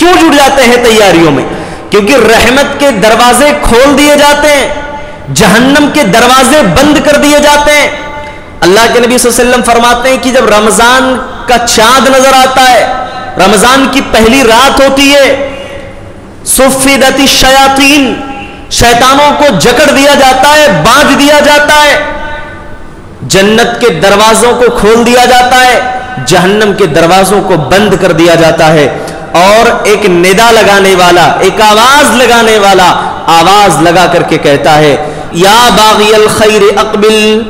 کیوں جٹ جاتے ہیں تیاریوں میں؟ کیونکہ رحمت کے دروازے کھول دیے جاتے ہیں، جہنم کے دروازے بند کر دیے جاتے ہیں۔ اللہ کے نبی صلی اللہ علیہ وسلم فرماتے ہیں کہ جب رمضان کا چاند نظر آتا ہے، رمضان کی پہلی رات ہوتی ہے، صفدت الشیاطین، شیطانوں کو جکڑ دیا جاتا ہے، باندھ دیا جاتا ہے، جنت کے دروازوں کو کھول دیا جاتا ہے، جہنم کے دروازوں کو بند کر دیا جاتا ہے، اور ایک ندا لگانے والا، ایک آواز لگانے والا آواز لگا کر کے کہتا ہے یا باغی الخیر اقبل،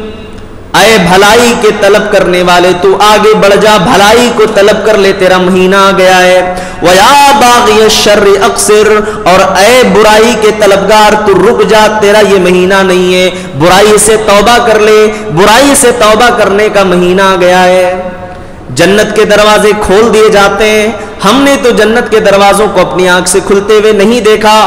اے بھلائی کے طلب کرنے والے تو آگے بڑھ جا، بھلائی کو طلب کر لے، تیرا مہینہ آ گیا ہے۔ وَيَا بَاغِيَ الشَّرِّ اقصر، اور اے برائی کے طلبگار تو رک جا، تیرا یہ مہینہ نہیں ہے، برائی سے توبہ کر لے، برائی سے توبہ کرنے کا مہینہ آ گیا ہے۔ جنت کے دروازے کھول دیے جاتے ہیں۔ ہم نے تو جنت کے دروازوں کو اپنی آنکھ سے کھلتے ہوئے نہیں دیکھا،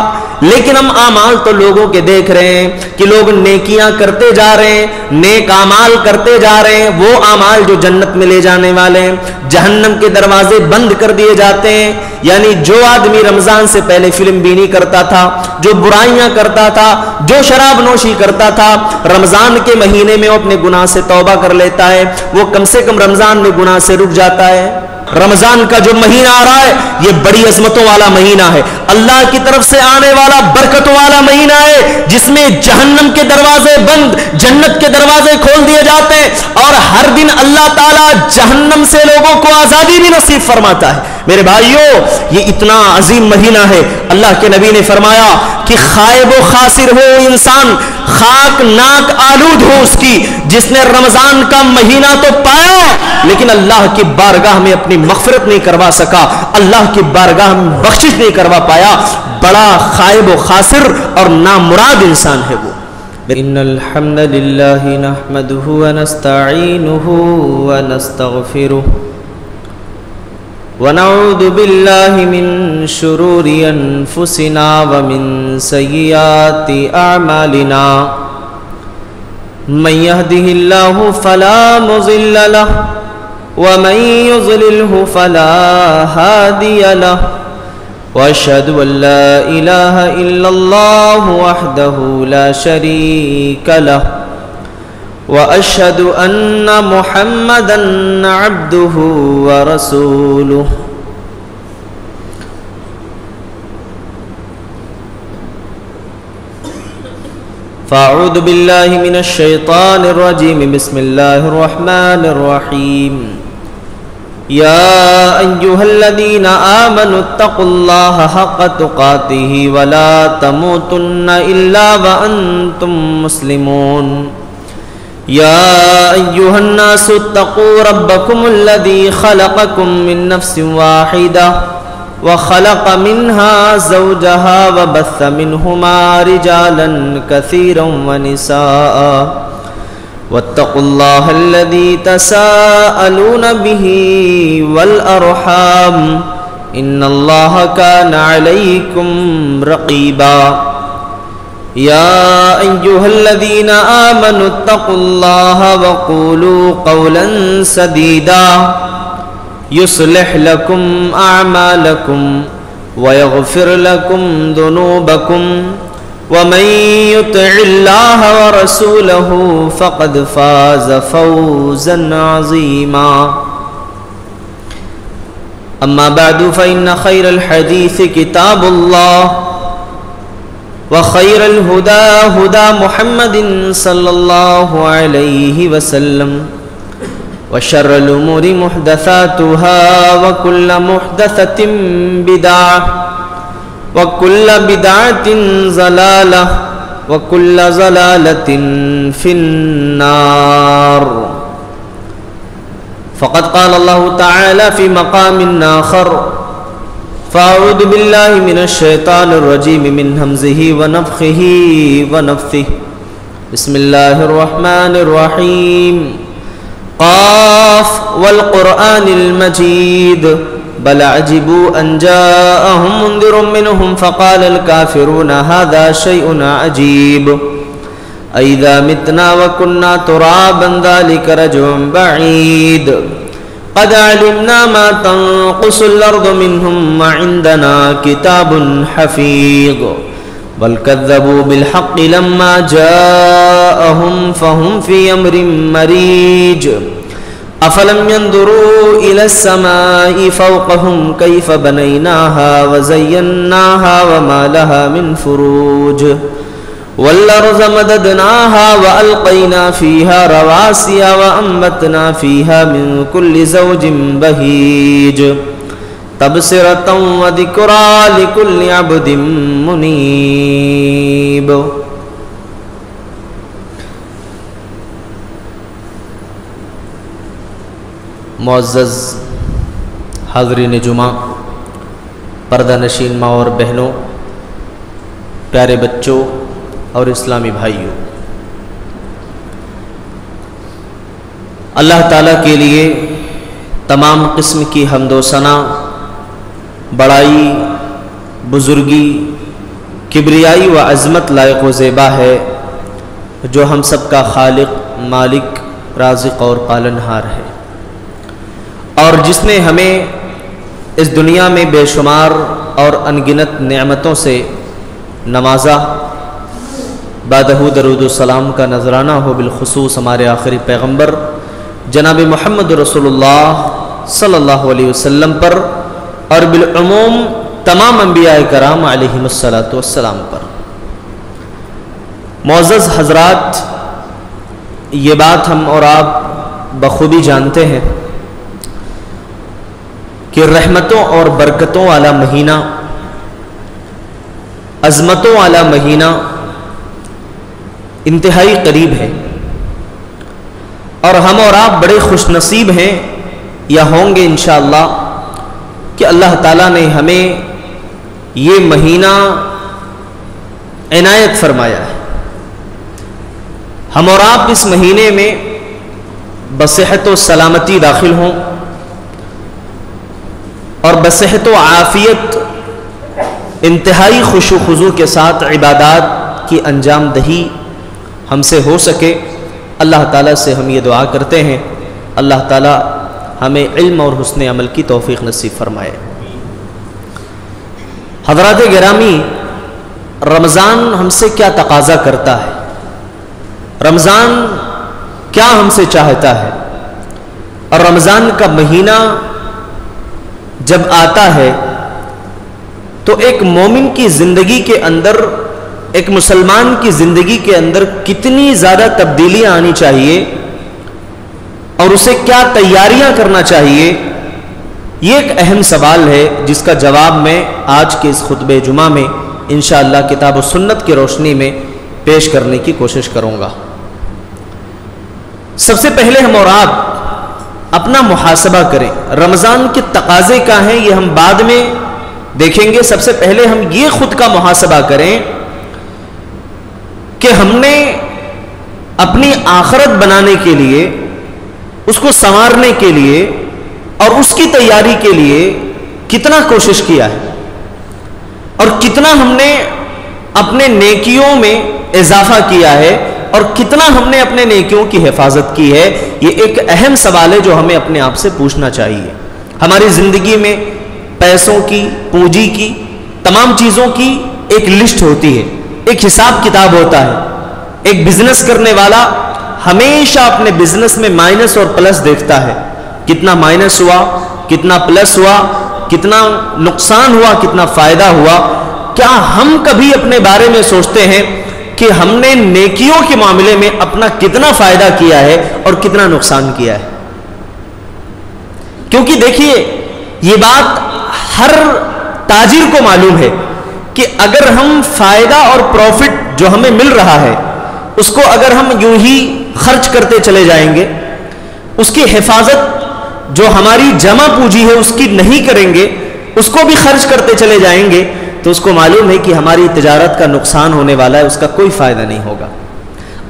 لیکن ہم اعمال تو لوگوں کے دیکھ رہے ہیں کہ لوگ نیکیاں کرتے جا رہے ہیں، نیک اعمال کرتے جا رہے ہیں، وہ اعمال جو جنت میں لے جانے والے ہیں۔ جہنم کے دروازے بند کر دیے جاتے ہیں، یعنی جو آدمی رمضان سے پہلے فلم بینی کرتا تھا، جو برائیاں کرتا تھا، جو شراب نوشی کرتا تھا، رمضان کے مہینے میں وہ اپنے گناہ سے توبہ کر لیتا ہے، وہ کم سے کم رمضان میں گناہ سے رک جاتا ہے۔ رمضان کا جو مہینہ آ رہا ہے یہ بڑی عظمتوں والا مہینہ ہے، اللہ کی طرف سے آنے والا برکتوں والا مہینہ ہے، جس میں جہنم کے دروازے بند، جنت کے دروازے کھول دیے جاتے ہیں، اور ہر دن اللہ تعالیٰ جہنم سے لوگوں کو آزادی بھی نصیب فرماتا ہے۔ میرے بھائیوں، یہ اتنا عظیم مہینہ ہے، اللہ کے نبی نے فرمایا کہ خائب و خاسر ہو انسان، خاک ناک آلود ہو اس کی، جس نے رمضان کا مہینہ تو پایا لیکن اللہ کی بارگاہ میں اپنی مغفرت نہیں کروا سکا، اللہ کی بارگاہ میں بخشش نہیں کروا پایا، بڑا خائب و خاسر اور نامراد انسان ہے وہ۔ ان الحمد للہ نحمده ونستعینه ونستغفره ونعوذ باللہ من شرور انفسنا ومن سیئات اعمالنا، من يهده الله فلا مضل له ومن يضلله فلا هادي له، واشهد ان لا اله الا الله وحده لا شريك له، واشهد ان محمدا عبده ورسوله۔ فاعوذ باللہ من الشیطان الرجیم، بسم اللہ الرحمن الرحیم۔ یا ایہا الذین آمنوا اتقوا اللہ حق تقاتہ ولا تموتن الا وانتم مسلمون۔ یا ایہا الناس اتقوا ربکم الذی خلقکم من نفس واحدہ وخلق منها زوجها وبث منهما رجالا كثيرا ونساء، واتقوا الله الذي تساءلون به والأرحام إن الله كان عليكم رقيبا۔ يا أيها الذين آمنوا اتقوا الله وقولوا قولا سديدا يصلح لكم أعمالكم ويغفر لكم ذنوبكم ومن يطع الله ورسوله فقد فاز فوزا عظيما۔ أما بعد فإن خير الحديث كتاب الله، وخير الهدى هدى محمد صلى الله عليه وسلم، وشر الأمور محدثاتها وكل محدثة بدعة وكل بدعة ضلالة وكل ضلالة في النار۔ فقد قال الله تعالى في مقام آخر، فأعوذ بالله من الشيطان الرجيم من همزه ونفخه ونفثه، بسم الله الرحمن الرحيم۔ قاف والقرآن المجيد بل عجبوا أن جاءهم منذر منهم فقال الكافرون هذا شيء عجيب أئذا متنا وكنا ترابا ذلك رجع بعيد قد علمنا ما تنقص الأرض منهم وعندنا كتاب حفيظ بل كذبوا بالحق لما جاءهم فهم في أمر مريج أفلم ينظروا إلى السماء فوقهم كيف بنيناها وزيناها وما لها من فروج والأرض مددناها وألقينا فيها رواسي وأنبتنا فيها من كل زوج بهيج تبصرة وذكرى لكل عبد منيب. معزز حاضرین جمعہ، پردہ نشین ماں اور بہنوں، پیارے بچوں اور اسلامی بھائیوں، اللہ تعالیٰ کے لیے تمام قسم کی حمد و ثنا، بڑائی، بزرگی، کبریائی و عظمت لائق و زیبا ہے، جو ہم سب کا خالق، مالک، رازق اور پالنہار ہے، اور جس نے ہمیں اس دنیا میں بے شمار اور انگنت نعمتوں سے نوازا. بعدہ درود و سلام کا نذرانہ ہو بالخصوص ہمارے آخری پیغمبر جناب محمد رسول اللہ صلی اللہ علیہ وسلم پر، اور بالعموم تمام انبیاء کرام علیہم السلام پر. معزز حضرات، یہ بات ہم اور آپ بخوبی جانتے ہیں کہ رحمتوں اور برکتوں والا مہینہ، عظمتوں والا مہینہ انتہائی قریب ہے، اور ہم اور آپ بڑے خوش نصیب ہیں یا ہوں گے انشاءاللہ کہ اللہ تعالیٰ نے ہمیں یہ مہینہ عنایت فرمایا ہے. ہم اور آپ اس مہینے میں بصحت و سلامتی داخل ہوں اور بصحت و عافیت انتہائی خوش و خضوع کے ساتھ عبادات کی انجام دہی ہم سے ہو سکے. اللہ تعالیٰ سے ہم یہ دعا کرتے ہیں، اللہ تعالیٰ ہمیں علم اور حسن عمل کی توفیق نصیب فرمائے. حضرات گرامی، رمضان ہم سے کیا تقاضا کرتا ہے؟ رمضان کیا ہم سے چاہتا ہے؟ اور رمضان کا مہینہ جب آتا ہے تو ایک مومن کی زندگی کے اندر، ایک مسلمان کی زندگی کے اندر کتنی زیادہ تبدیلیاں آنی چاہیے اور اسے کیا تیاریاں کرنا چاہیے، یہ ایک اہم سوال ہے جس کا جواب میں آج کے اس خطبہ جمعہ میں انشاءاللہ کتاب و سنت کی روشنی میں پیش کرنے کی کوشش کروں گا. سب سے پہلے ہم اور آپ اپنا محاسبہ کریں. رمضان کے تقاضے کیا ہیں یہ ہم بعد میں دیکھیں گے. سب سے پہلے ہم یہ خود کا محاسبہ کریں کہ ہم نے اپنی آخرت بنانے کے لیے، اس کو سنوارنے کے لیے اور اس کی تیاری کے لیے کتنا کوشش کیا ہے، اور کتنا ہم نے اپنے نیکیوں میں اضافہ کیا ہے، اور کتنا ہم نے اپنے نیکیوں کی حفاظت کی ہے. یہ ایک اہم سوال ہے جو ہمیں اپنے آپ سے پوچھنا چاہیے. ہماری زندگی میں پیسوں کی، پونجی کی، تمام چیزوں کی ایک لسٹ ہوتی ہے، ایک حساب کتاب ہوتا ہے. ایک بزنس کرنے والا ہمیشہ اپنے بزنس میں مائنس اور پلس دیکھتا ہے، کتنا مائنس ہوا، کتنا پلس ہوا، کتنا نقصان ہوا، کتنا فائدہ ہوا. کیا ہم کبھی اپنے بارے میں سوچتے ہیں کہ ہم نے نیکیوں کے معاملے میں اپنا کتنا فائدہ کیا ہے اور کتنا نقصان کیا ہے؟ کیونکہ دیکھیے، یہ بات ہر تاجر کو معلوم ہے کہ اگر ہم فائدہ اور پروفٹ جو ہمیں مل رہا ہے اس کو اگر ہم یوں ہی خرچ کرتے چلے جائیں گے، اس کی حفاظت جو ہماری جمع پونجی ہے اس کی نہیں کریں گے، اس کو بھی خرچ کرتے چلے جائیں گے، تو اس کو معلوم ہے کہ ہماری تجارت کا نقصان ہونے والا ہے، اس کا کوئی فائدہ نہیں ہوگا.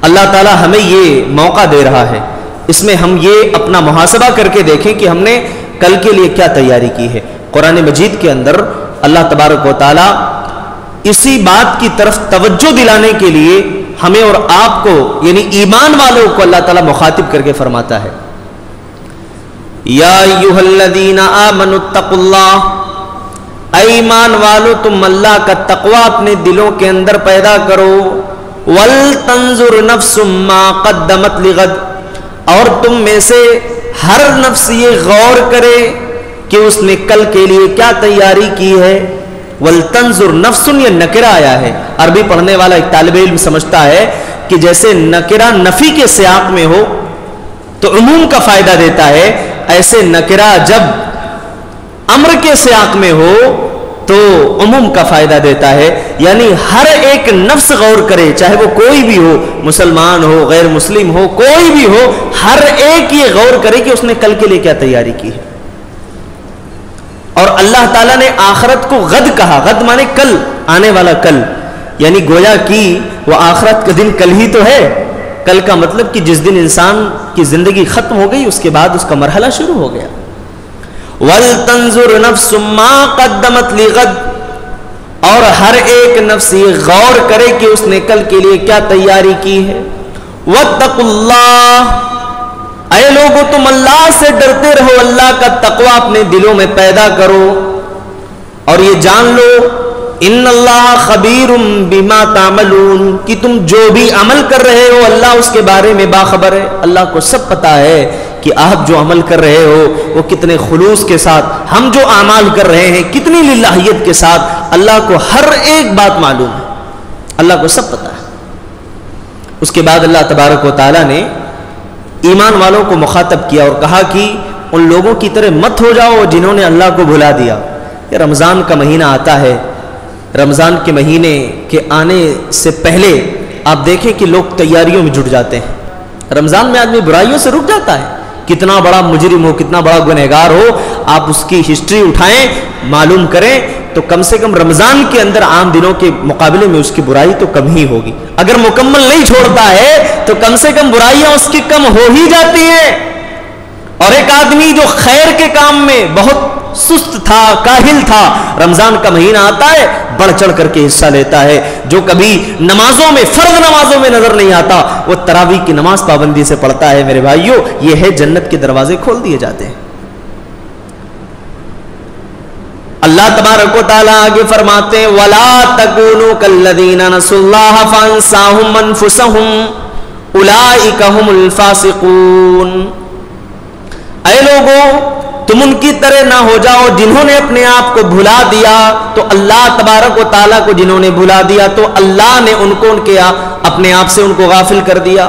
اللہ تعالیٰ ہمیں یہ موقع دے رہا ہے، اس میں ہم یہ اپنا محاسبہ کر کے دیکھیں کہ ہم نے کل کے لیے کیا تیاری کی ہے. قرآن مجید کے اندر اللہ تبارک و تعالیٰ اسی بات کی طرف توجہ دلانے کے لیے ہمیں اور آپ کو، یعنی ایمان والوں کو اللہ تعالیٰ مخاطب کر کے فرماتا ہے یا ایھا الذین آمنوا اتقوا اللہ، اے ایمان والو تم اللہ کا تقوی اپنے دلوں کے اندر پیدا کرو، ولتنظر نفس ما قدمت لغد، اور تم میں سے ہر نفس یہ غور کرے کہ اس نے کل کے لیے کیا تیاری کی ہے۔ ولتنظر نفس، یہ نکرہ آیا ہے، عربی پڑھنے والا ایک طالب علم سمجھتا ہے کہ جیسے نکرہ نفی کے سیاق میں ہو تو عموم کا فائدہ دیتا ہے، ایسے نکرہ جب امر کے سیاق میں ہو تو عموم کا فائدہ دیتا ہے، یعنی ہر ایک نفس غور کرے، چاہے وہ کوئی بھی ہو، مسلمان ہو، غیر مسلم ہو، کوئی بھی ہو، ہر ایک یہ غور کرے کہ اس نے کل کے لیے کیا تیاری کی ہے۔ اور اللہ تعالیٰ نے آخرت کو غد کہا، غد مانے کل، آنے والا کل، یعنی گویا کہ وہ آخرت کا دن کل ہی تو ہے۔ کل کا مطلب کہ جس دن انسان کی زندگی ختم ہو گئی اس کے بعد اس کا مرحلہ شروع ہو گیا۔ وَلْتَنْظُرْ نَفْسٌ مَا قَدَّمَتْ لِغَدٍ، اور ہر ایک نفس یہ غور کرے کہ اس نے کل کے لیے کیا تیاری کی ہے۔ وَاتَّقُوا اللَّهَ، اے لوگو تم اللہ سے ڈرتے رہو، اللہ کا تقوی اپنے دلوں میں پیدا کرو، اور یہ جان لو ان اللہ خبیر بما تعملون، کہ تم جو بھی عمل کر رہے ہو اللہ اس کے بارے میں باخبر ہے۔ اللہ کو سب پتا ہے کہ آپ جو عمل کر رہے ہو وہ کتنے خلوص کے ساتھ، ہم جو اعمال کر رہے ہیں کتنی للہیت کے ساتھ، اللہ کو ہر ایک بات معلوم ہے، اللہ کو سب پتا ہے۔ اس کے بعد اللہ تبارک و تعالیٰ نے ایمان والوں کو مخاطب کیا اور کہا کہ ان لوگوں کی طرح مت ہو جاؤ جنہوں نے اللہ کو بھلا دیا۔ یہ رمضان کا مہینہ آتا ہے، رمضان کے مہینے کے آنے سے پہلے آپ دیکھیں کہ لوگ تیاریوں میں جٹ جاتے ہیں۔ رمضان میں آدمی برائیوں سے رک جاتا ہے، کتنا بڑا مجرم ہو، کتنا بڑا گنہگار ہو، آپ اس کی ہسٹری اٹھائیں، معلوم کریں تو کم سے کم رمضان کے اندر عام دنوں کے مقابلے میں اس کی برائی تو کم ہی ہوگی۔ اگر مکمل نہیں چھوڑتا ہے تو کم سے کم برائیاں اس کی کم ہو ہی جاتی ہیں۔ اور ایک آدمی جو خیر کے کام میں بہت سست تھا، کاہل تھا، رمضان کا مہینہ آتا ہے بڑھ چڑھ کر کے حصہ لیتا ہے۔ جو کبھی نمازوں میں، فرض نمازوں میں نظر نہیں آتا وہ تراویح کی نماز پابندی سے پڑھتا ہے۔ میرے بھائیوں، یہ ہے جنت کے دروازے کھول دیے جاتے ہیں۔ اللہ تبارک و تعالیٰ آگے فرماتے ہیں وَلَا تَكُونُوا كَالَّذِينَ نَسُوا اللَّهَ فَأَنسَاهُمْ أَنفُسَهُمْ أُولَئِكَ هُمُ الْفَاسِقُونَ، اے لوگوں تم ان کی طرح نہ ہو جاؤ جنہوں نے اپنے آپ کو بھلا دیا، تو اللہ تبارک و تعالیٰ کو جنہوں نے بھلا دیا تو اللہ نے ان کو اپنے آپ سے ان کو غافل کر دیا۔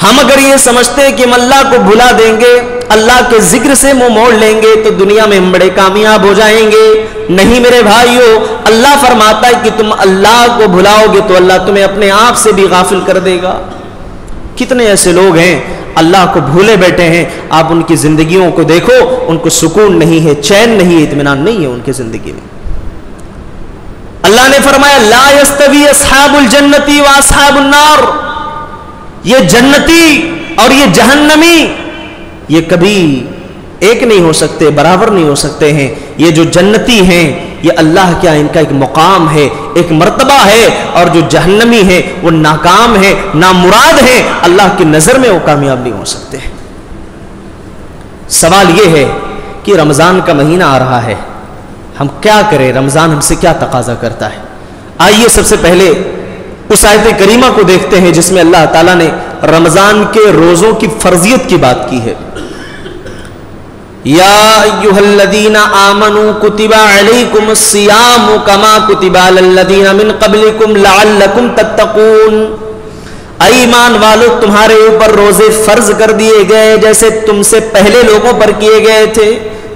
ہم اگر یہ سمجھتے ہیں کہ ہم اللہ کو بھلا دیں گے، اللہ کے ذکر سے منہ موڑ لیں گے تو دنیا میں ہم بڑے کامیاب ہو جائیں گے، نہیں میرے بھائیوں، اللہ فرماتا ہے کہ تم اللہ کو بھلاؤ گے تو اللہ تمہیں اپنے آپ سے بھی غافل کر دے گا۔ کتنے ایسے لوگ ہیں اللہ کو بھولے بیٹھے ہیں، آپ ان کی زندگیوں کو دیکھو، ان کو سکون نہیں ہے، چین نہیں ہے، اطمینان نہیں ہے ان کی زندگی میں۔ اللہ نے فرمایا لا یستوی اصحاب الجنتی و اصحاب النار، یہ جنتی اور یہ جہنمی یہ کبھی ایک نہیں ہو سکتے، برابر نہیں ہو سکتے ہیں۔ یہ جو جنتی ہیں یہ اللہ کیا ان کا ایک مقام ہے، ایک مرتبہ ہے، اور جو جہنمی ہے وہ ناکام ہے، نامراد ہے، اللہ کی نظر میں وہ کامیاب نہیں ہو سکتے۔ سوال یہ ہے کہ رمضان کا مہینہ آ رہا ہے، ہم کیا کریں؟ رمضان ہم سے کیا تقاضا کرتا ہے؟ آئیے سب سے پہلے اس آیت کریمہ کو دیکھتے ہیں جس میں اللہ تعالیٰ نے رمضان کے روزوں کی فرضیت کی بات کی ہے۔ یا ایھا الذین آمنوا کتب علیکم الصیام کما کتب علی الذین من قبلکم لعلکم تتقون، اے ایمان والو تمہارے اوپر روزے فرض کر دیے گئے جیسے تم سے پہلے لوگوں پر کیے گئے تھے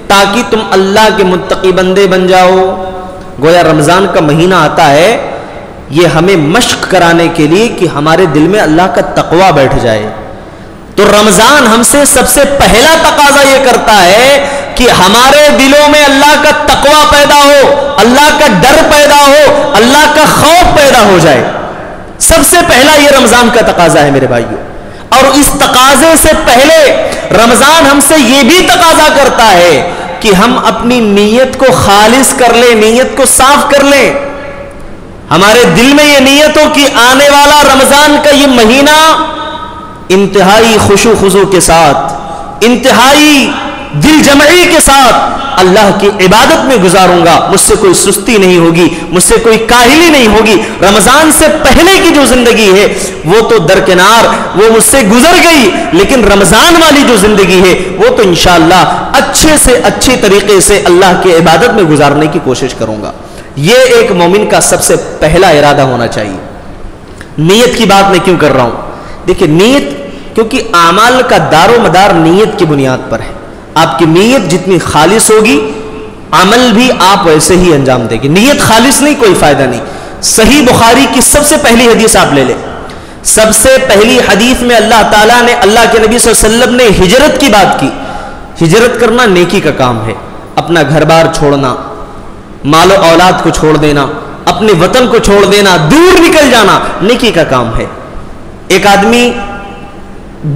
تاکہ تم اللہ کے متقی بندے بن جاؤ۔ گویا رمضان کا مہینہ آتا ہے یہ ہمیں مشق کرانے کے لیے کہ ہمارے دل میں اللہ کا تقوی بیٹھ جائے۔ تو رمضان ہم سے سب سے پہلا تقاضا یہ کرتا ہے کہ ہمارے دلوں میں اللہ کا تقوی پیدا ہو، اللہ کا ڈر پیدا ہو، اللہ کا خوف پیدا ہو جائے۔ سب سے پہلا یہ رمضان کا تقاضا ہے میرے بھائیوں۔ اور اس تقاضے سے پہلے رمضان ہم سے یہ بھی تقاضا کرتا ہے کہ ہم اپنی نیت کو خالص کر لیں، نیت کو صاف کر لیں۔ ہمارے دل میں یہ نیت ہو کہ آنے والا رمضان کا یہ مہینہ انتہائی خشوع و خضوع کے ساتھ، انتہائی دل جمعی کے ساتھ اللہ کی عبادت میں گزاروں گا، مجھ سے کوئی سستی نہیں ہوگی، مجھ سے کوئی کاہلی نہیں ہوگی۔ رمضان سے پہلے کی جو زندگی ہے وہ تو درکنار، وہ مجھ سے گزر گئی، لیکن رمضان والی جو زندگی ہے وہ تو انشاءاللہ اچھے سے اچھی طریقے سے اللہ کی عبادت میں گزارنے کی کوشش کروں گا۔ یہ ایک مومن کا سب سے پہلا ارادہ ہونا چاہیے۔ نیت کی بات میں کیوں کر رہا ہوں؟ دیکھیں نیت، کیونکہ اعمال کا دار و مدار نیت کی بنیاد پر ہے۔ آپ کی نیت جتنی خالص ہوگی عمل بھی آپ ویسے ہی انجام دے گی۔ نیت خالص نہیں کوئی فائدہ نہیں۔ صحیح بخاری کی سب سے پہلی حدیث آپ لے لیں، سب سے پہلی حدیث میں اللہ تعالیٰ نے، اللہ کے نبی صلی اللہ علیہ وسلم نے ہجرت کی بات کی۔ ہجرت کرنا نیکی کا کام ہے، اپنا گھر بار چھوڑنا، مال و اولاد کو چھوڑ دینا، اپنے وطن کو چھوڑ دینا، دور نکل جانا نیکی کا کام ہے۔ ایک آدمی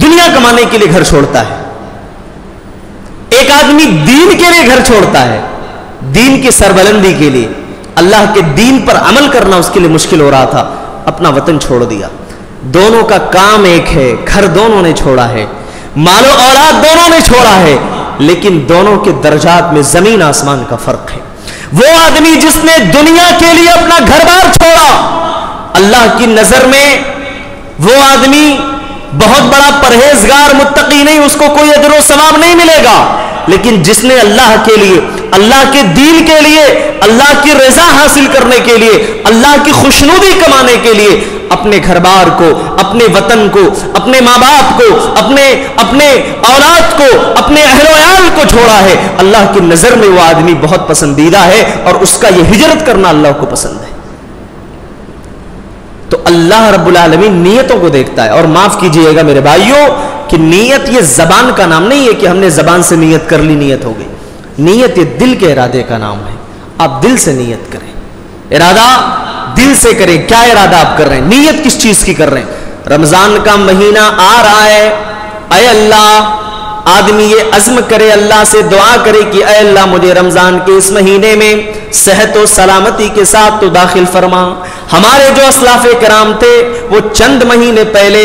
دنیا کمانے کے لیے گھر چھوڑتا ہے، ایک آدمی دین کے لیے گھر چھوڑتا ہے، دین کی سربلندی کے لیے، اللہ کے دین پر عمل کرنا اس کے لیے مشکل ہو رہا تھا، اپنا وطن چھوڑ دیا۔ دونوں کا کام ایک ہے، گھر دونوں نے چھوڑا ہے، مال و اولاد دونوں نے چھوڑا ہے، لیکن دونوں کے درجات میں زمین آسمان کا فرق ہے۔ وہ آدمی جس نے دنیا کے لیے اپنا گھر بار چھوڑا، اللہ کی نظر میں وہ آدمی بہت بڑا پرہیزگار متقی نہیں، اس کو کوئی اجر و ثواب نہیں ملے گا، لیکن جس نے اللہ کے لیے، اللہ کے دین کے لیے، اللہ کی رضا حاصل کرنے کے لیے، اللہ کی خوشنودی کمانے کے لیے اپنے گھر بار کو، اپنے وطن کو، اپنے ماں باپ کو، اپنے اولاد کو، اپنے اہل و عیال کو چھوڑا ہے، اللہ کی نظر میں وہ آدمی بہت پسندیدہ ہے، اور اس کا یہ ہجرت کرنا اللہ کو پسند ہے۔ تو اللہ رب العالمین نیتوں کو دیکھتا ہے۔ اور معاف کیجئے گا میرے بھائیوں کہ نیت یہ زبان کا نام نہیں ہے کہ ہم نے زبان سے نیت کر لی نیت ہو گئی۔ نیت یہ دل کے ارادے کا نام ہے۔ آپ دل سے نیت کریں، ارادہ دل سے کریں۔ کیا ارادہ آپ کر رہے ہیں؟ نیت کس چیز کی کر رہے ہیں؟ رمضان کا مہینہ آ رہا ہے، اے اللہ، آدمی یہ عزم کرے، اللہ سے دعا کرے کہ اے اللہ مجھے رمضان کے اس مہینے میں صحت و سلامتی کے ساتھ تو داخل فرما۔ ہمارے جو اسلاف کرام تھے وہ چند مہینے پہلے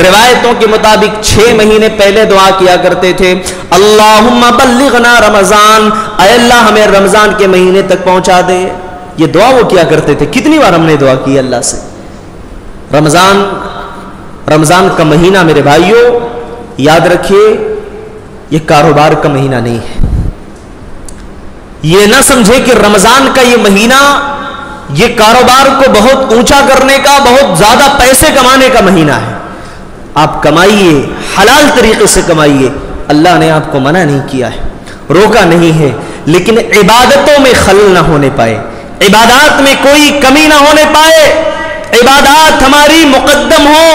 روایتوں کے مطابق 6 مہینے پہلے دعا کیا کرتے تھے، اللہم بلغنا رمضان، اے اللہ ہمیں رمضان کے مہینے تک پہنچا دے۔ یہ دعا وہ کیا کرتے تھے۔ کتنی بار ہم نے دعا کی اللہ سے۔ رمضان کا مہینہ میرے بھائیوں یاد رکھیے یہ کاروبار کا مہینہ نہیں ہے۔ یہ نہ سمجھے کہ رمضان کا یہ مہینہ یہ کاروبار کو بہت اونچا کرنے کا، بہت زیادہ پیسے کمانے کا مہینہ ہے۔ آپ کمائیے، حلال طریقے سے کمائیے، اللہ نے آپ کو منع نہیں کیا ہے، روکا نہیں ہے، لیکن عبادتوں میں خلل نہ ہونے پائے، عبادات میں کوئی کمی نہ ہونے پائے، عبادات ہماری مقدم ہو،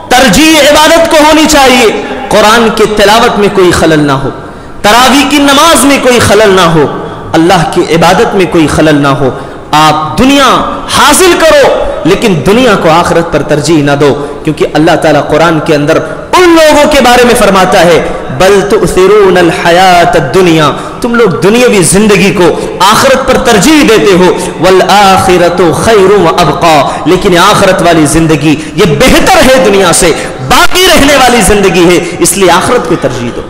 ترجیح عبادت کو ہونی چاہیے، قرآن کی تلاوت میں کوئی خلل نہ ہو، تراویح کی نماز میں کوئی خلل نہ ہو، اللہ کی عبادت میں کوئی خلل نہ ہو۔ آپ دنیا حاصل کرو لیکن دنیا کو آخرت پر ترجیح نہ دو، کیونکہ اللہ تعالیٰ قرآن کے اندر ان لوگوں کے بارے میں فرماتا ہے بل تؤثرون الحیات الدنیا، تم لوگ دنیاوی زندگی کو آخرت پر ترجیح دیتے ہو، والآخرۃ خیر وابقی، لیکن آخرت والی زندگی یہ بہتر ہے دنیا سے، باقی رہنے والی زندگی ہے، اس لیے آخرت کو ترجیح دو۔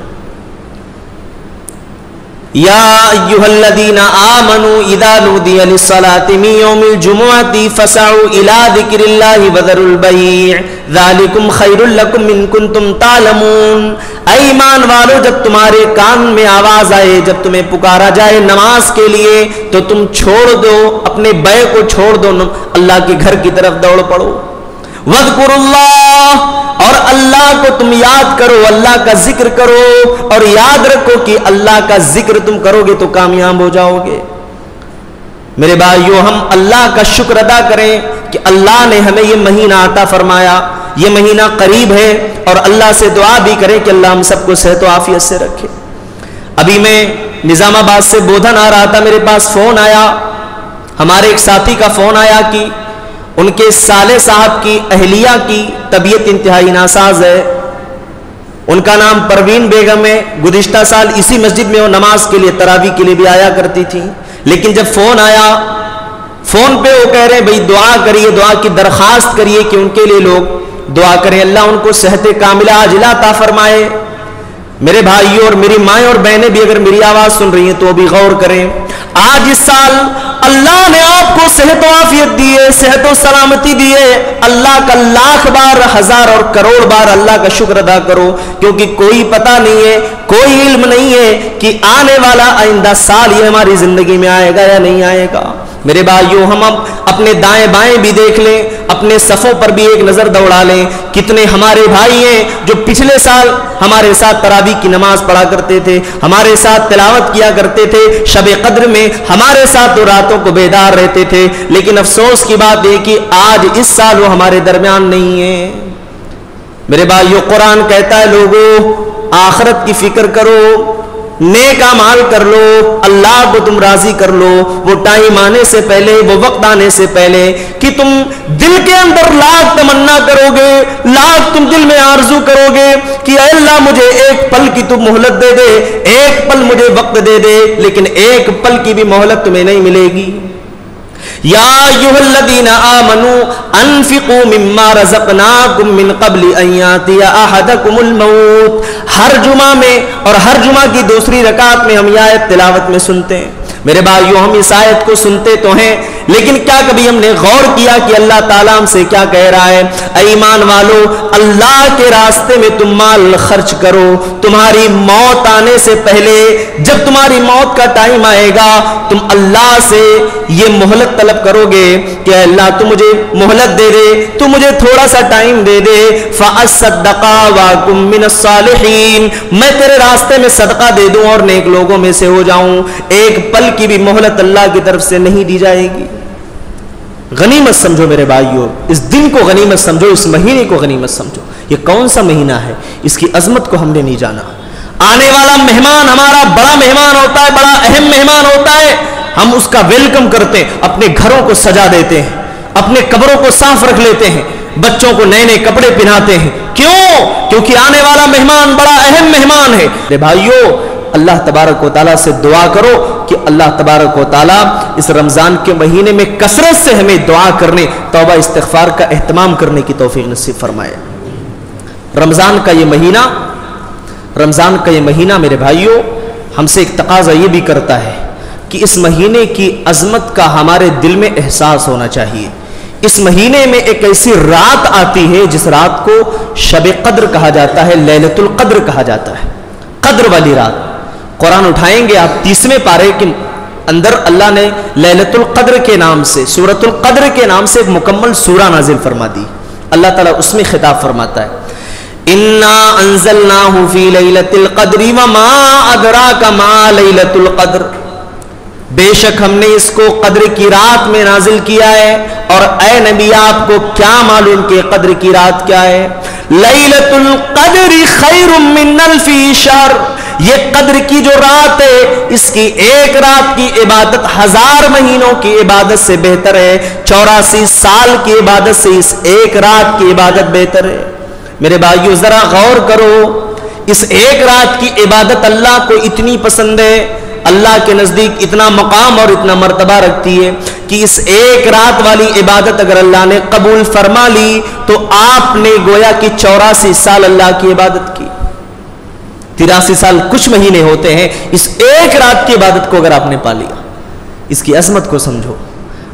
یا ایھا الذین آمنوا اذا نودی للصلاۃ من یوم الجمعۃ فسعوا الی ذکر اللہ وذروا البیع ذالکم خیر لکم ان کنتم تعلمون۔ اے ایمان والو، جب تمہارے کان میں آواز آئے، جب تمہیں پکارا جائے نماز کے لیے، تو تم چھوڑ دو، اپنے بیع کو چھوڑ دو، اللہ کے گھر کی طرف دوڑ پڑو۔ وَاذْكُرُوا اللَّهَ، اور اللہ کو تم یاد کرو، اللہ کا ذکر کرو، اور یاد رکھو کہ اللہ کا ذکر تم کرو گے تو کامیاب ہو جاؤ گے۔ میرے بھائیو، ہم اللہ کا شکر ادا کریں کہ اللہ نے ہمیں یہ مہینہ عطا فرمایا، یہ مہینہ قریب ہے، اور اللہ سے دعا بھی کریں کہ اللہ ہم سب کو صحت و عافیت سے رکھے۔ ابھی میں نظام آباد سے بودھن آ رہا تھا، میرے پاس فون آیا، ہمارے ایک ساتھی کا فون آیا کہ ان کے سالے صاحب کی اہلیہ کی طبیعت انتہائی ناساز ہے، ان کا نام پروین بیگم ہے، گزشتہ سال اسی مسجد میں وہ نماز کے لیے، تراویح کے لیے بھی آیا کرتی تھی، لیکن جب فون آیا، فون پہ وہ کہہ رہے ہیں بھئی دعا کریے، دعا کی درخواست کریے کہ ان کے لیے لوگ دعا کریں، اللہ ان کو صحت کاملہ عاجلہ عطا فرمائے۔ میرے بھائیوں اور میری مائیں اور بہنیں بھی اگر میری آواز سن رہی ہیں تو بھی غور کریں. آج اس سال اللہ نے آپ کو صحت و عافیت دی ہے, صحت و سلامتی دی ہے. اللہ کا لاکھ بار, ہزار اور کروڑ بار اللہ کا شکر ادا کرو, کیونکہ کوئی پتہ نہیں ہے, کوئی علم نہیں ہے کہ آنے والا آئندہ سال یہ ہماری زندگی میں آئے گا یا نہیں آئے گا. میرے بھائیوں, ہم اب اپنے دائیں بائیں بھی دیکھ لیں, اپنے صفوں پر بھی ایک نظر دوڑا لیں. کتنے ہمارے بھائی ہیں جو پچھلے سال ہمارے ساتھ تراویح کی نماز پڑھا کرتے تھے, ہمارے ساتھ تلاوت کیا کرتے تھے, شب قدر میں ہمارے ساتھ تو راتوں کو بیدار رہتے تھے, لیکن افسوس کی بات ہے کہ آج اس سال وہ ہمارے درمیان نہیں ہے. میرے بھائیوں, قرآن کہتا ہے لوگوں آخرت کی فکر کرو, نیک اعمال کر لو, اللہ کو تم راضی کر لو. وہ ٹائم آنے سے پہلے, وہ وقت آنے سے پہلے کہ تم دل کے اندر لاکھ تمنا کرو گے, لاکھ تم دل میں آرزو کرو گے کہ اے اللہ مجھے ایک پل کی تم مہلت دے دے, ایک پل مجھے وقت دے دے, لیکن ایک پل کی بھی مہلت تمہیں نہیں ملے گی. یا ایھا الذین آمنوا انفقوا مما رزقناکم من قبل ان یاتی احدکم الموت. ہر جمعہ میں اور ہر جمعہ کی دوسری رکعت میں ہم یہ آیت تلاوت میں سنتے ہیں. میرے بھائیوں, ہم اس آیت کو سنتے تو ہیں, لیکن کیا کبھی ہم نے غور کیا کہ اللہ تعالیٰ ہم سے کیا کہہ رہا ہے؟ اے ایمان والو, اللہ کے راستے میں تم مال خرچ کرو. تمہاری موت آنے سے پہلے, جب تمہاری موت کا ٹائم آئے گا, تم اللہ سے یہ مہلت طلب کرو گے کہ اللہ تو مجھے مہلت دے دے, تو مجھے تھوڑا سا ٹائم دے دے. فَأَصَّدَّقَ وَأَكُن مِّنَ الصَّالِحِينَ, میں تیرے راستے میں صدقہ دے دوں اور نیک لوگوں میں سے ہو جاؤں. ایک پل کی بھی مہلت اللہ کی طرف سے نہیں دی جائے گی. غنیمت سمجھو میرے بھائیوں, اس دن کو غنیمت سمجھو, اس مہینے کو غنیمت سمجھو. یہ کون سا مہینہ ہے, اس کی عظمت کو ہم نے نہیں جانا. آنے والا مہمان ہمارا بڑا مہمان ہوتا ہے, بڑا اہم مہمان ہوتا ہے. ہم اس کا ویلکم کرتے ہیں, اپنے گھروں کو سجا دیتے ہیں, اپنے قبروں کو صاف رکھ لیتے ہیں, بچوں کو نئے نئے کپڑے پہناتے ہیں. کیوں؟ کیونکہ آنے والا مہمان بڑا اہم مہمان ہے. میرے بھائیوں, اللہ تبارک و تعالیٰ سے دعا کرو کہ اللہ تبارک و تعالیٰ اس رمضان کے مہینے میں کثرت سے ہمیں دعا کرنے, توبہ استغفار کا اہتمام کرنے کی توفیق نصیب فرمائے. رمضان کا یہ مہینہ میرے بھائیوں ہم سے ایک تقاضا یہ بھی کرتا ہے کہ اس مہینے کی عظمت کا ہمارے دل میں احساس ہونا چاہیے. اس مہینے میں ایک ایسی رات آتی ہے جس رات کو شب قدر کہا جاتا ہے, لیلۃ القدر کہا جاتا ہے, قدر والی رات. قرآن اٹھائیں گے آپ 30ویں پارے کے اندر اللہ نے لیلۃ القدر کے نام سے, سورۃ القدر کے نام سے ایک مکمل سورہ نازل فرما دی. اللہ تعالیٰ اس میں خطاب فرماتا ہے, اِنَّا أَنزَلْنَاهُ فِي لَيْلَةِ الْقَدْرِ وَمَا أَدْرَاكَ مَا لَيْلَةُ الْقَدْرِ, بے شک ہم نے اس کو قدر کی رات میں نازل کیا ہے, اور اے نبی آپ کو کیا معلوم کہ قدر کی رات کیا ہے؟ لیلۃ القدر خیر من الف شہر, یہ قدر کی جو رات ہے اس کی ایک رات کی عبادت 1000 مہینوں کی عبادت سے بہتر ہے. 84 سال کی عبادت سے اس ایک رات کی عبادت بہتر ہے. میرے بھائیو ذرا غور کرو, اس ایک رات کی عبادت اللہ کو اتنی پسند ہے, اللہ کے نزدیک اتنا مقام اور اتنا مرتبہ رکھتی ہے کہ اس ایک رات والی عبادت اگر اللہ نے قبول فرما لی تو آپ نے گویا کہ 84 سال اللہ کی عبادت کی. 83 سال کچھ مہینے ہوتے ہیں, اس ایک رات کی عبادت کو اگر آپ نے پا لیا, اس کی عظمت کو سمجھو.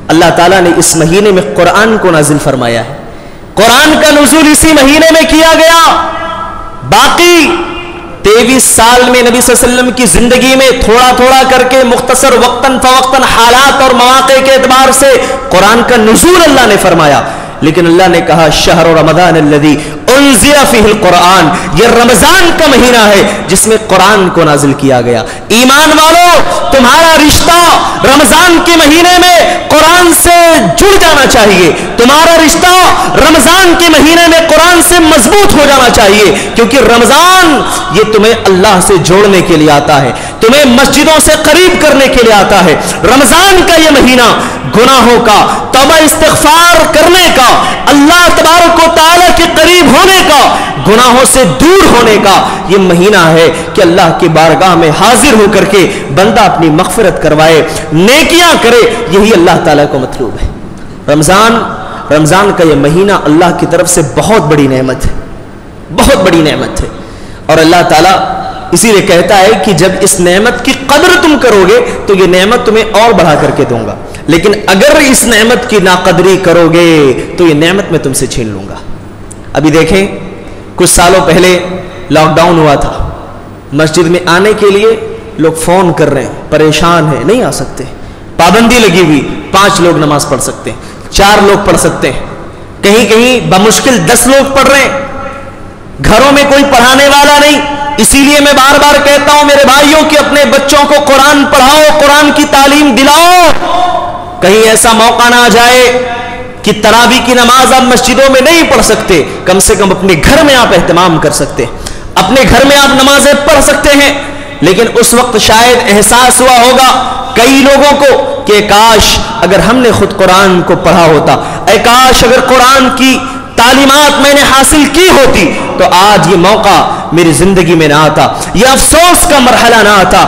اللہ تعالیٰ نے اس مہینے میں قرآن کو نازل فرمایا ہے. قرآن کا نزول اسی مہینے میں کیا گیا. باقی 23 سال میں نبی صلی اللہ علیہ وسلم کی زندگی میں تھوڑا تھوڑا کر کے مختصر وقتاً فوقتاً حالات اور مواقع کے اعتبار سے قرآن کا نزول اللہ نے فرمایا, لیکن اللہ نے کہا شہر رمضان الذی انزل فیہ القرآن, یہ رمضان کا مہینہ ہے جس میں قرآن کو نازل کیا گیا. ایمان والو, تمہارا رشتہ رمضان کے مہینے میں قرآن سے جڑ جانا چاہیے. تمہارا رشتہ رمضان کے مہینے میں قرآن سے مضبوط ہو جانا چاہیے, کیونکہ رمضان یہ تمہیں اللہ سے جوڑنے کے لیے آتا ہے, تمہیں مسجدوں سے قریب کرنے کے لیے آتا ہے. رمضان کا یہ مہینہ گناہوں کا توبہ استغفار کرنے کا, اللہ تبارک و تعالیٰ کے قریب ہونے کا, گناہوں سے دور ہونے کا یہ مہینہ ہے کہ اللہ کی بارگاہ میں حاضر ہو کر کے بندہ اپنی مغفرت کروائے, نیکیاں کرے. یہی اللہ تعالیٰ کو مطلوب ہے. رمضان کا یہ مہینہ اللہ کی طرف سے بہت بڑی نعمت ہے, بہت بڑی نعمت ہے. اور اللہ تعالیٰ اسی لیے کہتا ہے کہ جب اس نعمت کی قدر تم کرو گے تو یہ نعمت تمہیں اور بڑھا کر کے دوں گا، لیکن اگر اس نعمت کی ناقدری کرو گے تو یہ نعمت میں تم سے چھین لوں گا۔ ابھی دیکھیں کچھ سالوں پہلے لاک ڈاؤن ہوا تھا، مسجد میں آنے کے لیے لوگ فون کر رہے ہیں، پریشان ہیں، نہیں آ سکتے، پابندی لگی ہوئی، 5 لوگ نماز پڑھ سکتے ہیں، 4 لوگ پڑھ سکتے ہیں، کہیں کہیں بمشکل 10 لوگ پڑھ رہے ہیں، گھروں میں کوئی پڑھانے والا نہیں۔ اسی لیے میں بار بار کہتا ہوں میرے بھائیوں کہ اپنے بچوں کو قرآن پڑھاؤ، قرآن کی تعلیم دلاؤ۔ کہیں ایسا موقع نہ آ جائے کہ تراویح کی نماز آپ مسجدوں میں نہیں پڑھ سکتے، کم سے کم اپنے گھر میں آپ اہتمام کر سکتے، اپنے گھر میں آپ نمازیں پڑھ سکتے ہیں۔ لیکن اس وقت شاید احساس ہوا ہوگا کئی لوگوں کو کہ کاش اگر ہم نے خود قرآن کو پڑھا ہوتا، اے کاش اگر قرآن کی تعلیمات میں نے حاصل کی ہوتی تو آج یہ موقع میری زندگی میں نہ آتا، یہ افسوس کا مرحلہ نہ آتا،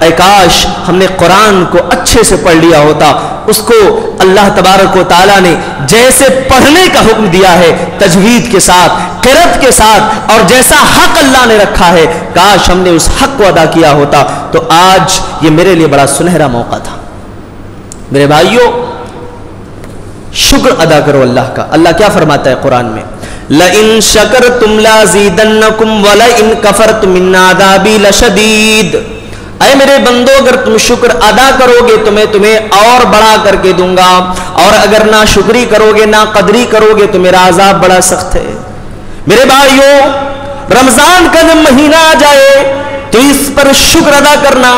اے کاش ہم نے قرآن کو اچھے سے پڑھ لیا ہوتا، اس کو اللہ تبارک و تعالیٰ نے جیسے پڑھنے کا حکم دیا ہے تجوید کے ساتھ، قرأت کے ساتھ، اور جیسا حق اللہ نے رکھا ہے، کاش ہم نے اس حق کو ادا کیا ہوتا تو آج یہ میرے لیے بڑا سنہرا موقع تھا۔ میرے بھائیوں، شکر ادا کرو اللہ کا۔ اللہ کیا فرماتا ہے قرآن میں؟ لَإِن شَكَرْتُمْ لَأَزِيدَنَّكُمْ وَلَئِن كَفَرْتُمْ إِنَّ عَذَابِي لَشَدِيدٌ۔ اے میرے بندو، اگر تم شکر ادا کرو گے تو میں تمہیں اور بڑا کر کے دوں گا، اور اگر نہ شکری کرو گے، نہ قدری کرو گے تو میرا عذاب بڑا سخت ہے۔ میرے بھائیوں، رمضان کا جب مہینہ آ جائے تو اس پر شکر ادا کرنا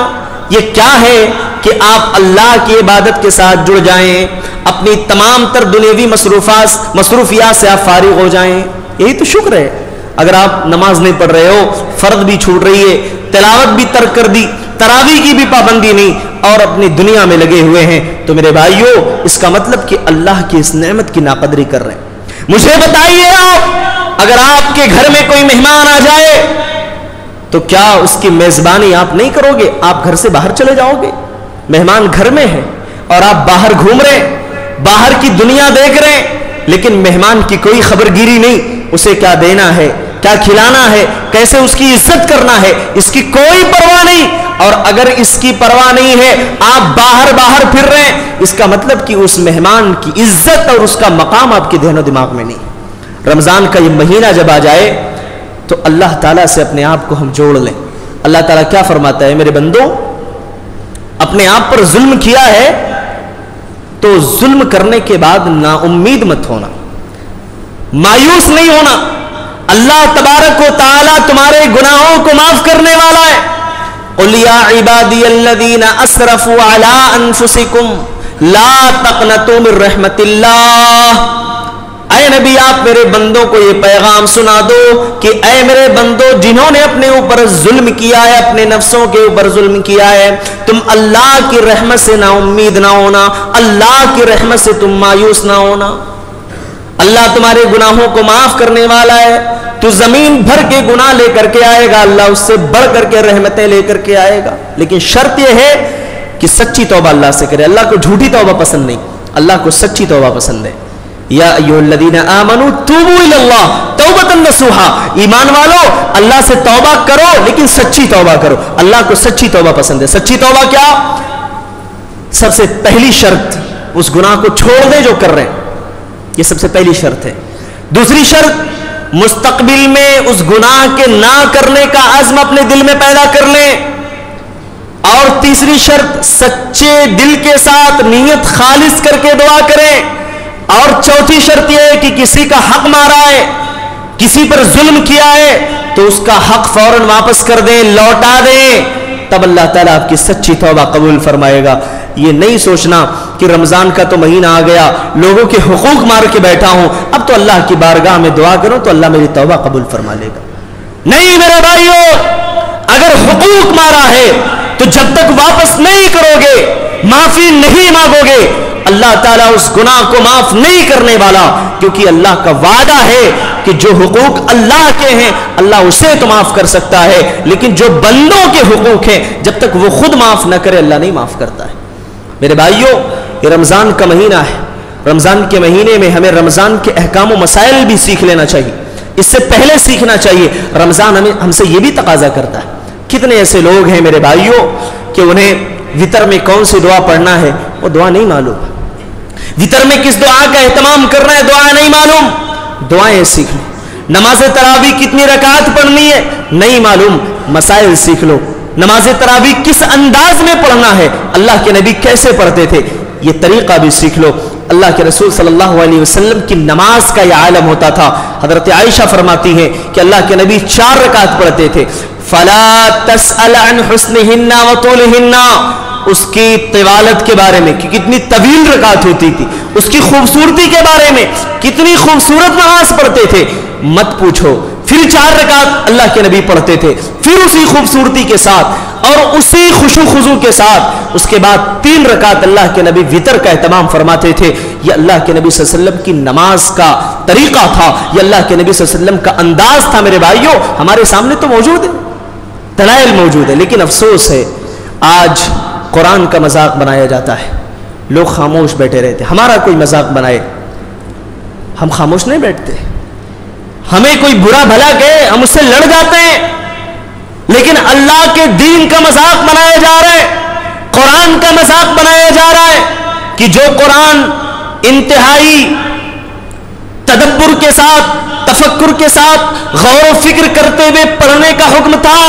یہ کیا ہے کہ آپ اللہ کی عبادت کے ساتھ جڑ جائیں، اپنی تمام تر دنیاوی مصروفیات سے آپ فارغ ہو جائیں، یہی تو شکر ہے۔ اگر آپ نماز نہیں پڑھ رہے ہو، فرض بھی چھوٹ رہی ہے، تلاوت بھی ترک کر دی، تراویح کی بھی پابندی نہیں، اور اپنی دنیا میں لگے ہوئے ہیں، تو میرے بھائیوں اس کا مطلب کہ اللہ کی اس نعمت کی ناقدری کر رہے ہیں۔ مجھے بتائیے آپ، اگر آپ کے گھر میں کوئی مہمان آ جائے تو کیا اس کی میزبانی آپ نہیں کرو گے؟ آپ گھر سے باہر چلے جاؤ گے؟ مہمان گھر میں ہے اور آپ باہر گھوم رہے ہیں، باہر کی دنیا دیکھ رہے ہیں، لیکن مہمان کی کوئی خبرگیری نہیں، اسے کیا دینا ہے، کیا کھلانا ہے، کیسے اس کی عزت کرنا ہے، اس کی کوئی پرواہ نہیں۔ اور اگر اس کی پرواہ نہیں ہے، آپ باہر پھر رہے ہیں، اس کا مطلب کہ اس مہمان کی عزت اور اس کا مقام آپ کے ذہن و دماغ میں نہیں۔ رمضان کا یہ مہینہ جب آ جائے تو اللہ تعالیٰ سے اپنے آپ کو ہم جوڑ لیں۔ اللہ تعالیٰ کیا فرماتا ہے؟ میرے بندو، اپنے آپ پر ظلم کیا ہے تو ظلم کرنے کے بعد نا امید مت ہونا، مایوس نہیں ہونا۔ اللہ تبارک و تعالیٰ تمہارے گناہوں کو معاف کرنے والا ہے۔ قُلْ يَا عِبَادِيَ الَّذِينَ أَسْرَفُوا عَلَىٰ أَنفُسِكُمْ لَا تَقْنَطُوا مِن رَحْمَةِ اللَّهِ۔ اے نبی، آپ میرے بندوں کو یہ پیغام سنا دو کہ اے میرے بندو، جنہوں نے اپنے اوپر ظلم کیا ہے، اپنے نفسوں کے اوپر ظلم کیا ہے، تم اللہ کی رحمت سے نا امید نہ ہونا، اللہ کی رحمت سے تم مایوس نہ ہونا۔ اللہ تمہارے گناہوں کو معاف کرنے والا ہے، تو زمین بھر کے گناہ لے کر کے آئے گا، اللہ اس سے بڑھ کر کے رحمتیں لے کر کے آئے گا، لیکن شرط یہ ہے کہ سچی توبہ اللہ سے کرے۔ اللہ کو جھوٹی توبہ پسند نہیں، اللہ کو سچی توبہ پسند ہے۔ یا ایھا الذین آمنوا توبوا الی اللہ توبۃ نصوحا، ایمان والو اللہ سے توبہ کرو لیکن سچی توبہ کرو۔ اللہ کو سچی توبہ پسند ہے۔ سچی توبہ کیا؟ سب سے پہلی شرط اس گناہ کو چھوڑ دیں جو کر رہے ہیں، یہ سب سے پہلی شرط ہے۔ دوسری شرط، مستقبل میں اس گناہ کے نہ کرنے کا عزم اپنے دل میں پیدا کر لیں۔ اور تیسری شرط، سچے دل کے ساتھ نیت خالص کر کے دعا کریں۔ اور چوتھی شرط یہ ہے کہ کسی کا حق مارا ہے، کسی پر ظلم کیا ہے تو اس کا حق فوراً واپس کر دیں، لوٹا دیں، تب اللہ تعالیٰ آپ کی سچی توبہ قبول فرمائے گا۔ یہ نہیں سوچنا کہ رمضان کا تو مہینہ آ گیا، لوگوں کے حقوق مار کے بیٹھا ہوں، اب تو اللہ کی بارگاہ میں دعا کروں تو اللہ میری توبہ قبول فرما لے گا۔ نہیں میرے بھائیو، اگر حقوق مارا ہے تو جب تک واپس نہیں کرو گے، معافی نہیں مانگو گے، اللہ تعالیٰ اس گناہ کو معاف نہیں کرنے والا، کیونکہ اللہ کا وعدہ ہے کہ جو حقوق اللہ کے ہیں اللہ اسے تو معاف کر سکتا ہے، لیکن جو بندوں کے حقوق ہیں جب تک وہ خود معاف نہ کرے اللہ نہیں معاف کرتا ہے۔ میرے بھائیوں، یہ رمضان کا مہینہ ہے، رمضان کے مہینے میں ہمیں رمضان کے احکام و مسائل بھی سیکھ لینا چاہیے، اس سے پہلے سیکھنا چاہیے۔ رمضان ہم سے یہ بھی تقاضا کرتا ہے کتنے ایسے لوگ ہیں میرے بھائیوں کہ انہیں وتر میں کون سی دعا پڑھنا ہے وہ دعا نہیں معلوم، وتر میں کس دعا کا اہتمام کرنا ہے دعا نہیں معلوم، دعائیں سیکھ لو۔ نماز تراویح کتنی رکعت پڑھنی ہے نہیں معلوم، مسائل سیکھ لو۔ نماز تراویح کس انداز میں پڑھنا ہے، اللہ کے نبی کیسے پڑھتے تھے، یہ طریقہ بھی سیکھ لو۔ اللہ کے رسول صلی اللہ علیہ وسلم کی نماز کا یہ عالم ہوتا تھا۔ حضرت عائشہ فرماتی ہیں کہ اللہ کے نبی 4 رکعت پڑھتے تھے۔ فَلَا تَسْأَلْ عَنْ حُسْنِهِنَّ وَطُولِهِنَّ، اس کی طوالت کے بارے میں کہ کتنی طویل رکعت ہوتی تھی، اس کی خوبصورتی کے بارے میں کتنی خوبصورت نماز پڑھتے تھے مت پوچھو۔ پھر 4 رکعت اللہ کے نبی پڑھتے تھے، پھر اسی خوبصورتی کے ساتھ اور اسی خشوع خضوع کے ساتھ اس کے بعد 3 رکعت اللہ کے نبی وتر کا اہتمام فرماتے تھے۔ یہ اللہ کے نبی صلی اللہ علیہ وسلم کی نماز کا طریقہ تھا، یہ اللہ کے نبی صلی اللہ علیہ وسلم کا انداز تھا۔ میرے بھائیوں ہمارے سامنے تو موجود ہے، دلائل موجود ہے، لیکن افسوس ہے آج قرآن کا مذاق بنایا جاتا ہے، لوگ خاموش بیٹھے رہتے۔ ہمارا کوئی مذاق بنائے ہم خاموش نہیں بیٹھتے، ہمیں کوئی برا بھلا کہے ہم اس سے لڑ جاتے ہیں، لیکن اللہ کے دین کا مذاق بنایا جا رہا ہے، قرآن کا مذاق بنایا جا رہا ہے کہ جو قرآن انتہائی تدبر کے ساتھ، تفکر کے ساتھ، غور و فکر کرتے ہوئے پڑھنے کا حکم تھا،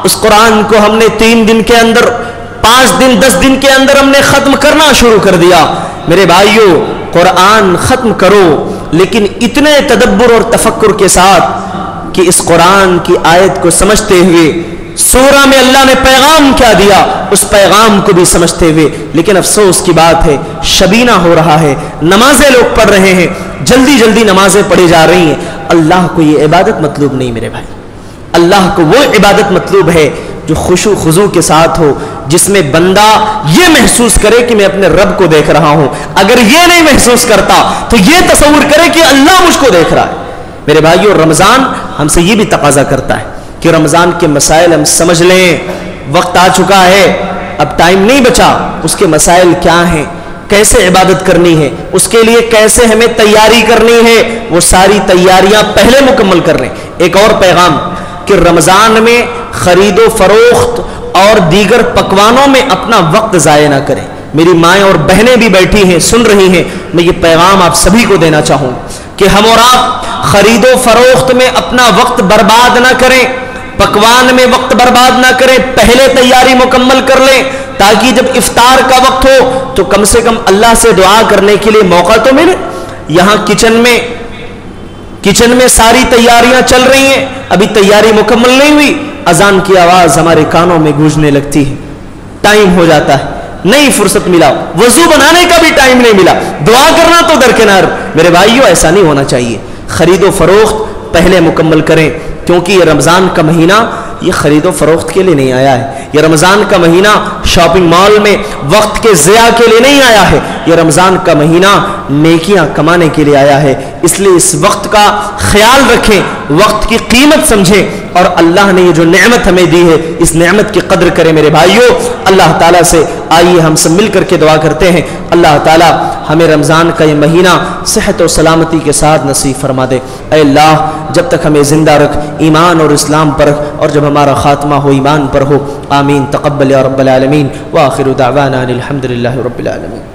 اس قرآن کو ہم نے 3 دن کے اندر، 5 دن 10 دن کے اندر ہم نے ختم کرنا شروع کر دیا۔ میرے بھائیوں قرآن ختم کرو لیکن اتنے تدبر اور تفکر کے ساتھ کہ اس قرآن کی آیت کو سمجھتے ہوئے سورہ میں اللہ نے پیغام کیا دیا اس پیغام کو بھی سمجھتے ہوئے۔ لیکن افسوس کی بات ہے شبینہ ہو رہا ہے، نمازیں لوگ پڑھ رہے ہیں، جلدی جلدی نمازیں پڑھی جا رہی ہیں۔ اللہ کو یہ عبادت مطلوب نہیں میرے بھائی، اللہ کو وہ عبادت مطلوب ہے جو خشوع خضوع کے ساتھ ہو، جس میں بندہ یہ محسوس کرے کہ میں اپنے رب کو دیکھ رہا ہوں۔ اگر یہ نہیں محسوس کرتا تو یہ تصور کرے کہ اللہ مجھ کو دیکھ رہا ہے۔ میرے بھائیو رمضان ہم سے یہ بھی تقاضا کرتا ہے کہ رمضان کے مسائل ہم سمجھ لیں، وقت آ چکا ہے، اب ٹائم نہیں بچا، اس کے مسائل کیا ہیں، کیسے عبادت کرنی ہے، اس کے لیے کیسے ہمیں تیاری کرنی ہے، وہ ساری تیاریاں پہلے مکمل کر لیں۔ ایک اور پیغام کہ رمضان میں خرید و فروخت اور دیگر پکوانوں میں اپنا وقت ضائع نہ کریں۔ میری مائیں اور بہنیں بھی بیٹھی ہیں سن رہی ہیں، میں یہ پیغام آپ سبھی کو دینا چاہوں کہ ہم اور آپ خرید و فروخت میں اپنا وقت برباد نہ کریں، پکوان میں وقت برباد نہ کریں، پہلے تیاری مکمل کر لیں تاکہ جب افطار کا وقت ہو تو کم سے کم اللہ سے دعا کرنے کے لیے موقع تو ملے۔ یہاں کچن میں ساری تیاریاں چل رہی ہیں، ابھی تیاری مکمل نہیں ہوئی، اذان کی آواز ہمارے کانوں میں گونجنے لگتی ہے، ٹائم ہو جاتا ہے، نہیں فرصت ملا، وضو بنانے کا بھی ٹائم نہیں ملا، دعا کرنا تو درکنار۔ میرے بھائیوں ایسا نہیں ہونا چاہیے، خرید و فروخت پہلے مکمل کریں، کیونکہ یہ رمضان کا مہینہ یہ خرید و فروخت کے لیے نہیں آیا ہے، یہ رمضان کا مہینہ شاپنگ مال میں وقت کے ضیاع کے لیے نہیں آیا ہے، یہ رمضان کا مہینہ نیکیاں کمانے کے لیے آیا ہے۔ اس لیے اس وقت کا خیال رکھیں، وقت کی قیمت سمجھیں، اور اللہ نے یہ جو نعمت ہمیں دی ہے اس نعمت کی قدر کریں۔ میرے بھائیوں اللہ تعالیٰ سے آئیے ہم سب مل کر کے دعا کرتے ہیں، اللہ تعالیٰ ہمیں رمضان کا یہ مہینہ صحت و سلامتی کے ساتھ نصیب فرما دے۔ اے اللہ جب تک ہمیں زندہ رکھ ایمان اور اسلام پر رکھ، اور جب ہمارا خاتمہ ہو ایمان پر ہو۔ آمین۔ تقبل یا رب العالمین، وآخر دعوانا الحمد للہ رب العالمین۔